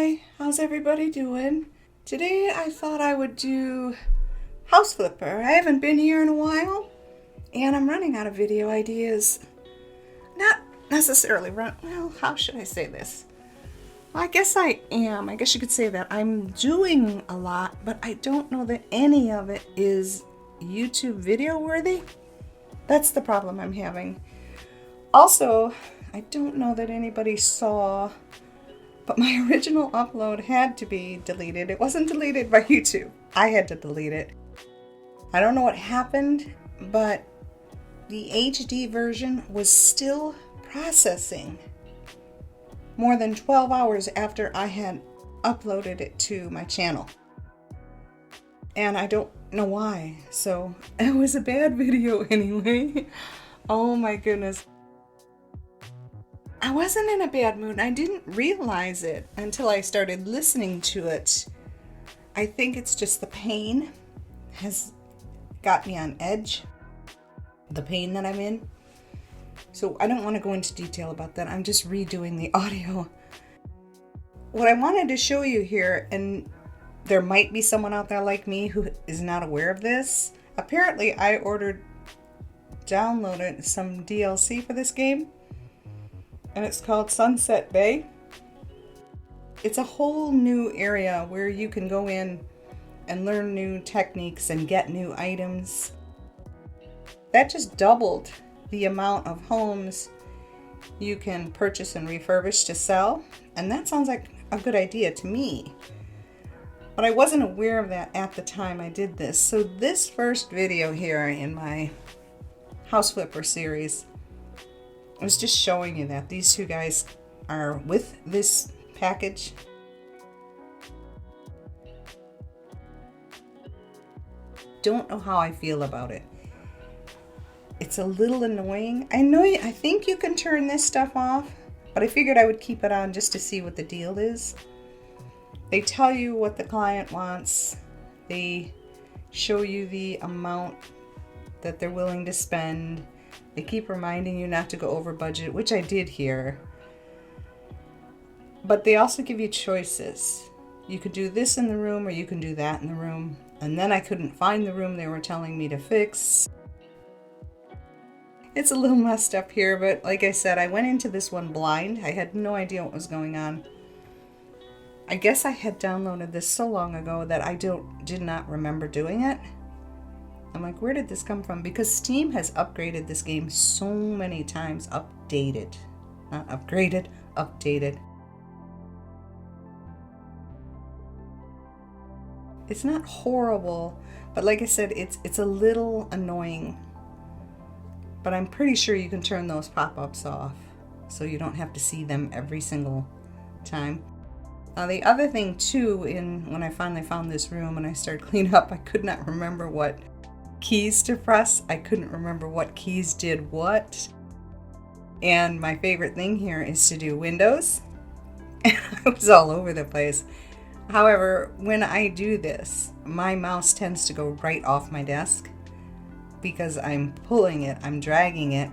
Hi, how's everybody doing? Today I thought I would do House Flipper. I haven't been here in a while, and I'm running out of video ideas. Not necessarily how should I say this? Well, I guess I am. I guess you could say that. I'm doing a lot, but I don't know that any of it is YouTube video worthy. That's the problem I'm having. Also, I don't know that anybody saw, but my original upload had to be deleted. It wasn't deleted by YouTube. I had to delete it. I don't know what happened, but the HD version was still processing more than 12 hours after I had uploaded it to my channel. And I don't know why. So it was a bad video anyway. Oh my goodness. I wasn't in a bad mood. I didn't realize it until I started listening to it. I think it's just the pain has got me on edge. The pain that I'm in. So I don't want to go into detail about that. I'm just redoing the audio. What I wanted to show you here, and there might be someone out there like me who is not aware of this. Apparently I downloaded some DLC for this game. And it's called Sunset Bay. It's a whole new area where you can go in and learn new techniques and get new items. That just doubled the amount of homes you can purchase and refurbish to sell. And that sounds like a good idea to me. But I wasn't aware of that at the time I did this. So this first video here in my House Flipper series, I was just showing you that these two guys are with this package. Don't know how I feel about it. It's a little annoying. I think you can turn this stuff off, but I figured I would keep it on just to see what the deal is. They tell you what the client wants. They show you the amount that they're willing to spend. They keep reminding you not to go over budget, which I did here. But they also give you choices. You could do this in the room or you can do that in the room. And then I couldn't find the room they were telling me to fix. It's a little messed up here, but like I said, I went into this one blind. I had no idea what was going on. I guess I had downloaded this so long ago that I did not remember doing it. I'm like, where did this come from? Because Steam has upgraded this game so many times. Updated. Not upgraded, updated. It's not horrible, but like I said, it's a little annoying. But I'm pretty sure you can turn those pop-ups off so you don't have to see them every single time. The other thing too, when I finally found this room and I started cleaning up, I could not remember what keys to press. I couldn't remember what keys did what. And my favorite thing here is to do Windows. And I was all over the place. However, when I do this, my mouse tends to go right off my desk because I'm pulling it, I'm dragging it,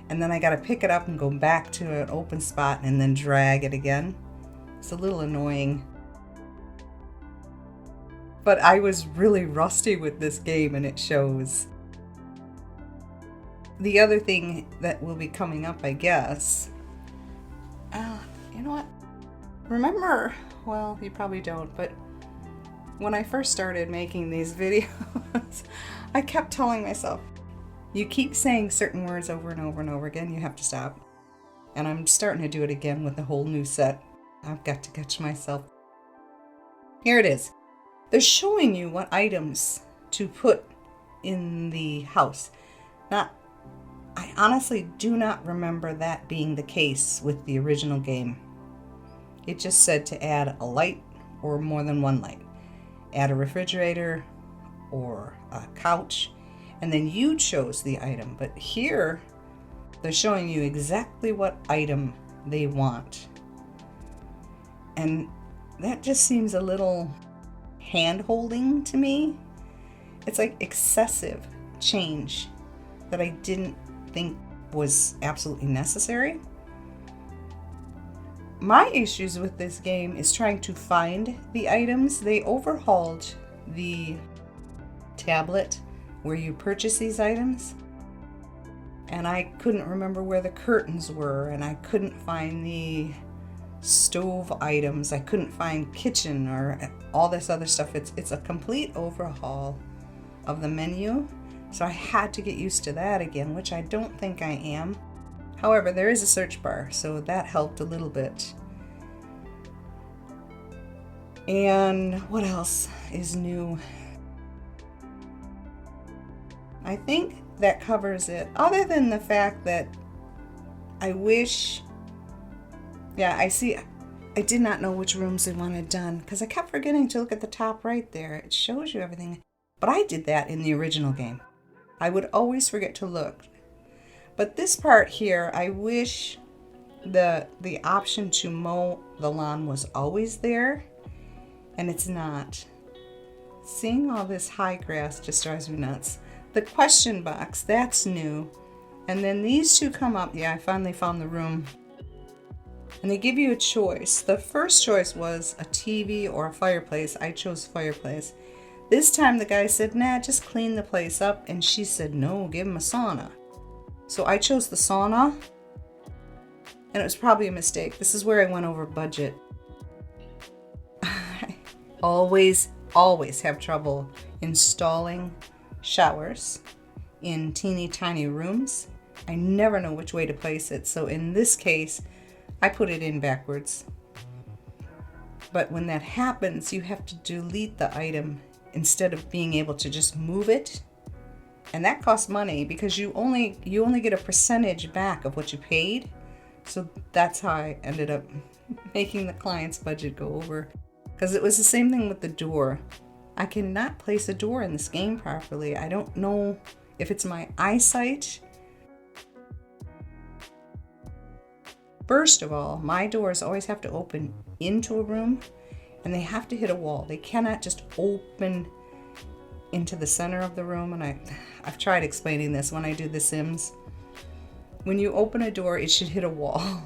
and then I got to pick it up and go back to an open spot and then drag it again. It's a little annoying. But I was really rusty with this game and it shows. The other thing that will be coming up, I guess. You know what? Remember, well, you probably don't, but when I first started making these videos, I kept telling myself, you keep saying certain words over and over and over again, you have to stop. And I'm starting to do it again with a whole new set. I've got to catch myself. Here it is. They're showing you what items to put in the house. Now, I honestly do not remember that being the case with the original game. It just said to add a light or more than one light. Add a refrigerator or a couch, and then you chose the item. But here, they're showing you exactly what item they want. And that just seems a little hand-holding to me. It's like excessive change that I didn't think was absolutely necessary. My issues with this game is trying to find the items. They overhauled the tablet where you purchase these items, and I couldn't remember where the curtains were, and I couldn't find the stove items. I couldn't find kitchen or all this other stuff. It's a complete overhaul of the menu, so I had to get used to that again, which I don't think I am. However, there is a search bar, so that helped a little bit. And what else is new? I think that covers it, other than the fact that I wish, I did not know which rooms they wanted done because I kept forgetting to look at the top right there. It shows you everything. But I did that in the original game. I would always forget to look. But this part here, I wish the option to mow the lawn was always there, and it's not. Seeing all this high grass just drives me nuts. The question box, that's new. And then these two come up. Yeah, I finally found the room. And they give you a choice. The first choice was a TV or a fireplace. I chose fireplace. This time the guy said, nah, just clean the place up. And she said, no, give him a sauna. So I chose the sauna. And it was probably a mistake. This is where I went over budget. I always have trouble installing showers in teeny tiny rooms. I never know which way to place it. So in this case, I put it in backwards. But when that happens, you have to delete the item instead of being able to just move it. And that costs money because you only get a percentage back of what you paid. So that's how I ended up making the client's budget go over. Because it was the same thing with the door. I cannot place a door in this game properly. I don't know if it's my eyesight. First of all, my doors always have to open into a room, and they have to hit a wall. They cannot just open into the center of the room. And I've tried explaining this when I do The Sims. When you open a door, it should hit a wall,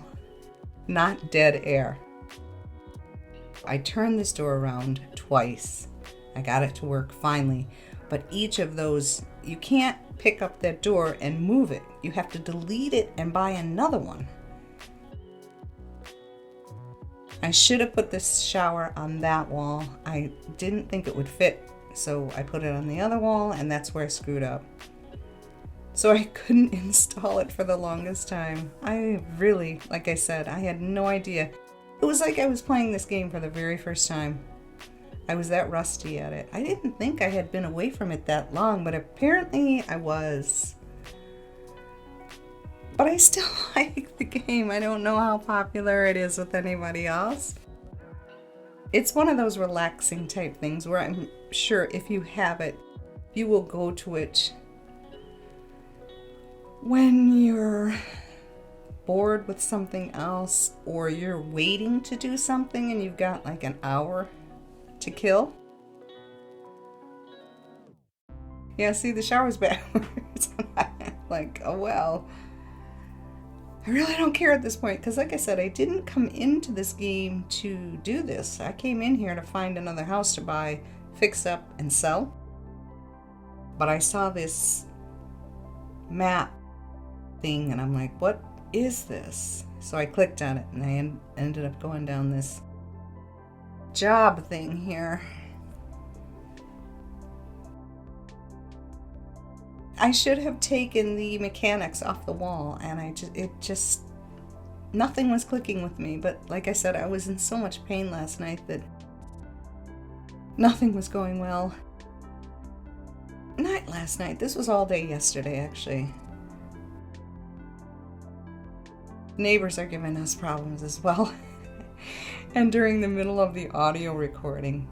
not dead air. I turned this door around twice. I got it to work finally. But each of those, you can't pick up that door and move it. You have to delete it and buy another one. I should have put this shower on that wall. I didn't think it would fit, so I put it on the other wall, and that's where I screwed up. So I couldn't install it for the longest time. I really, like I said, I had no idea. It was like I was playing this game for the very first time. I was that rusty at it. I didn't think I had been away from it that long, but apparently I was. But I still like the game. I don't know how popular it is with anybody else. It's one of those relaxing type things where I'm sure if you have it, you will go to it when you're bored with something else, or you're waiting to do something and you've got like an hour to kill. Yeah, see, the shower's backwards. Like, oh well. I really don't care at this point because, like I said, I didn't come into this game to do this. I came in here to find another house to buy, fix up, and sell. But I saw this map thing and I'm like, what is this? So I clicked on it and I ended up going down this job thing here. I should have taken the mechanics off the wall, and nothing was clicking with me. But like I said, I was in so much pain last night that nothing was going well. Not last night. This was all day yesterday, actually. Neighbors are giving us problems as well. And during the middle of the audio recording,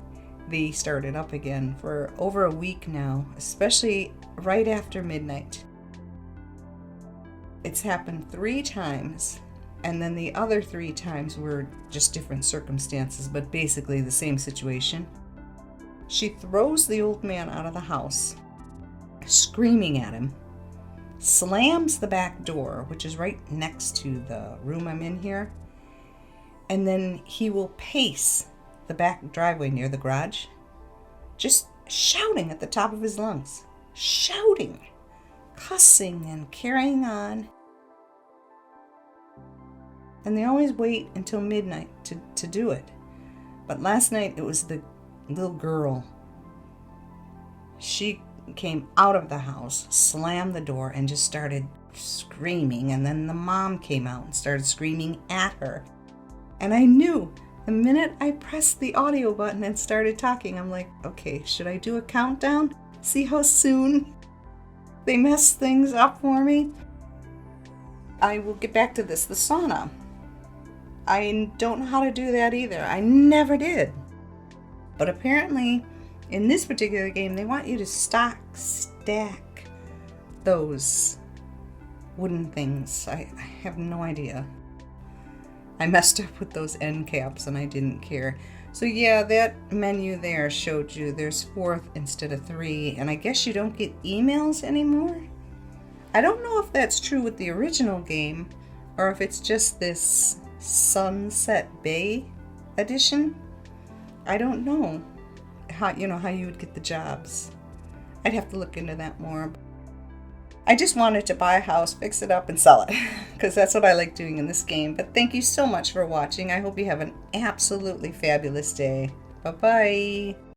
they started up again for over a week now, especially right after midnight. It's happened 3 times, and then the other 3 times were just different circumstances, but basically the same situation. She throws the old man out of the house, screaming at him, slams the back door, which is right next to the room I'm in here, And then he will pace the back driveway near the garage, just shouting at the top of his lungs. Shouting, cussing, and carrying on. And they always wait until midnight to do it. But last night it was the little girl. She came out of the house, slammed the door, and just started screaming. And then the mom came out and started screaming at her. And I knew the minute I pressed the audio button and started talking, I'm like, okay, should I do a countdown? See how soon they mess things up for me? I will get back to this. The sauna. I don't know how to do that either. I never did. But apparently, in this particular game, they want you to stack those wooden things. I have no idea. I messed up with those end caps and I didn't care. So yeah, that menu there showed you there's 4 instead of 3, and I guess you don't get emails anymore? I don't know if that's true with the original game or if it's just this Sunset Bay edition. I don't know how you would get the jobs. I'd have to look into that more. I just wanted to buy a house, fix it up, and sell it because that's what I like doing in this game. But thank you so much for watching. I hope you have an absolutely fabulous day. Bye-bye.